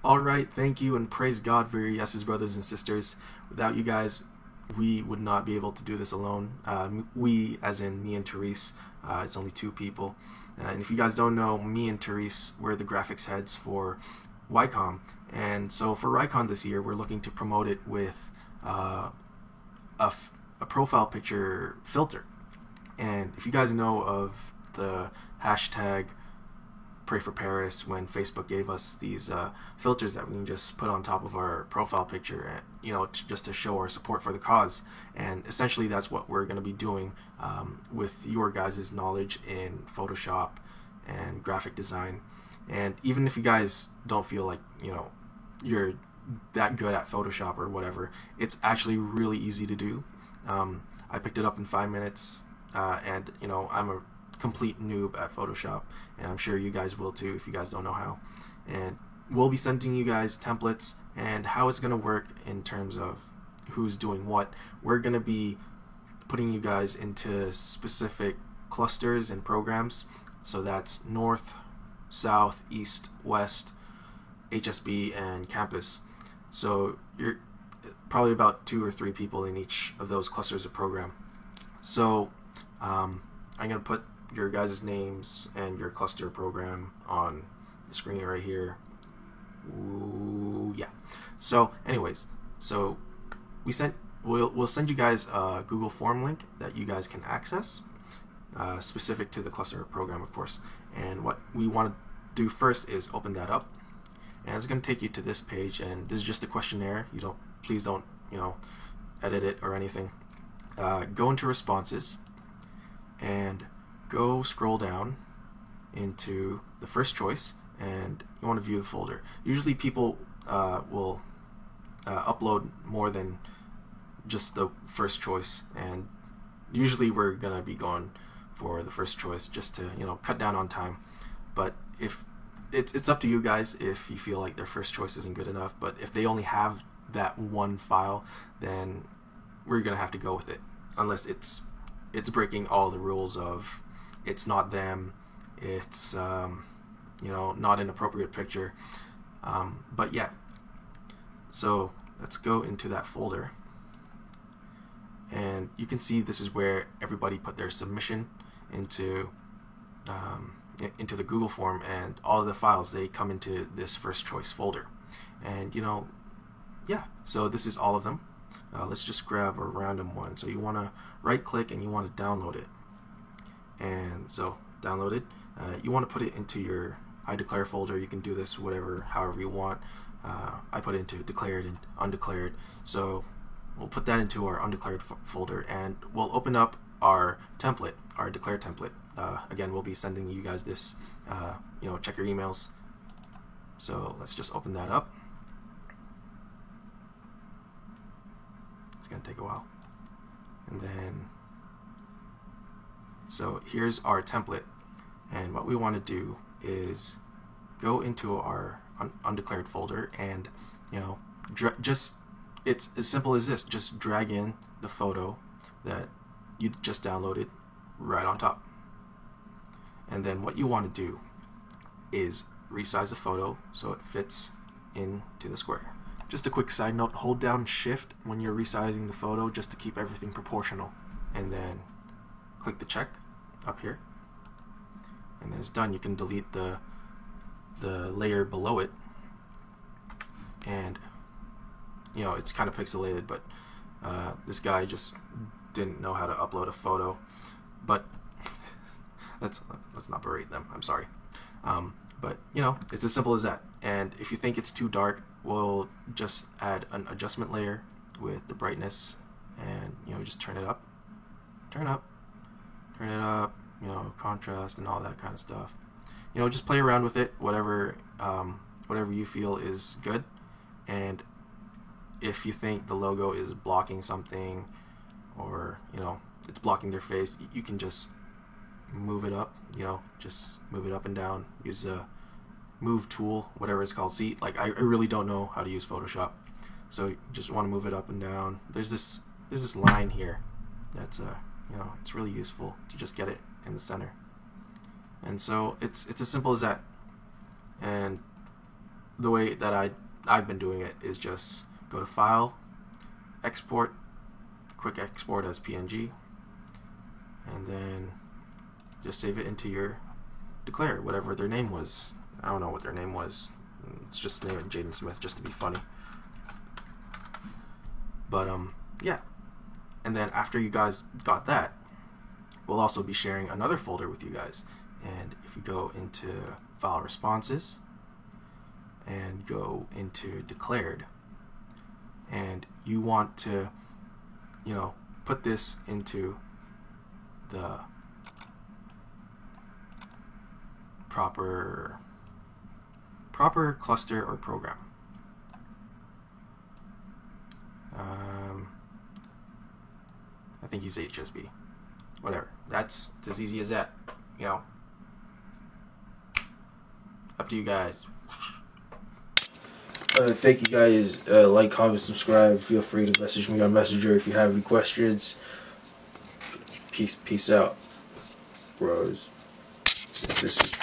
All right, thank you and praise God for your yeses, brothers and sisters. Without you guys, we would not be able to do this alone. We, as in me and Therese, it's only two people. And if you guys don't know, me and Therese, we're the graphics heads for YCOM. And so for YCON this year, we're looking to promote it with a profile picture filter. And if you guys know of the hashtag Pray for Paris, when Facebook gave us these filters that we can just put on top of our profile picture, and just to show our support for the cause. And essentially, that's what we're going to be doing with your guys' knowledge in Photoshop and graphic design. And even if you guys don't feel like you're that good at Photoshop or whatever, it's actually really easy to do. I picked it up in 5 minutes, and I'm a complete noob at Photoshop, and I'm sure you guys will too if you guys don't know how. And we'll be sending you guys templates and how it's going to work in terms of who's doing what. We're going to be putting you guys into specific clusters and programs, so that's North, South, East, West, HSB, and Campus. So you're probably about 2 or 3 people in each of those clusters of program. So I'm going to put your guys' names and your cluster program on the screen right here. Ooh, yeah. So anyways, we'll send you guys a Google form link that you guys can access, specific to the cluster program, of course. And what we want to do first is open that up, and it's going to take you to this page, and this is just a questionnaire. Please don't edit it or anything. Go into responses and go scroll down into the first choice, and you want to view the folder. Usually people will upload more than just the first choice, and usually we're gonna be going for the first choice just to cut down on time. But if it's up to you guys if you feel like their first choice isn't good enough. But if they only have that one file, then we're gonna have to go with it, unless it's breaking all the rules of it's not them, it's not an appropriate picture. But yeah, so let's go into that folder, and you can see this is where everybody put their submission into the Google form, and all of the files, they come into this first choice folder. And yeah, so this is all of them. Let's just grab a random one. So you want to right click and you want to download it. And so download it. You want to put it into your iDeclare folder. You can do this however you want. I put it into declared and undeclared. So we'll put that into our undeclared folder, and we'll open up our template, our declare template. Again, we'll be sending you guys this. Check your emails. So let's just open that up. It's gonna take a while. And then, so here's our template, and what we want to do is go into our undeclared folder, and it's as simple as this. Just drag in the photo that you just downloaded right on top. And then what you want to do is resize the photo so it fits into the square. Just a quick side note, hold down shift when you're resizing the photo just to keep everything proportional, and then click the check up here, and then it's done. You can delete the layer below it, and it's kind of pixelated, but this guy just didn't know how to upload a photo. But let's not berate them, I'm sorry. But it's as simple as that. And if you think it's too dark, we'll just add an adjustment layer with the brightness, and just turn it up, contrast and all that kind of stuff. Just play around with it, whatever you feel is good. And if you think the logo is blocking something, or it's blocking their face, you can just move it up, just move it up and down. Use a move tool, whatever it's called. See, like I really don't know how to use Photoshop, so you just want to move it up and down. There's this line here that's it's really useful to just get it in the center. And so it's as simple as that. And the way that I've been doing it is just go to File, Export, quick export as PNG, and then just save it into your declare, whatever their name was. I don't know what their name was. Let's just name it Jaden Smith just to be funny. But yeah. And then after you guys got that, we'll also be sharing another folder with you guys. And if you go into File Responses and go into Declared, and you want to, you know, put this into the proper cluster or program. I think he's HSB. Whatever. It's as easy as that. You know. Up to you guys. Thank you guys. Like, comment, subscribe. Feel free to message me on Messenger if you have any questions. Peace out, bros. Sisters.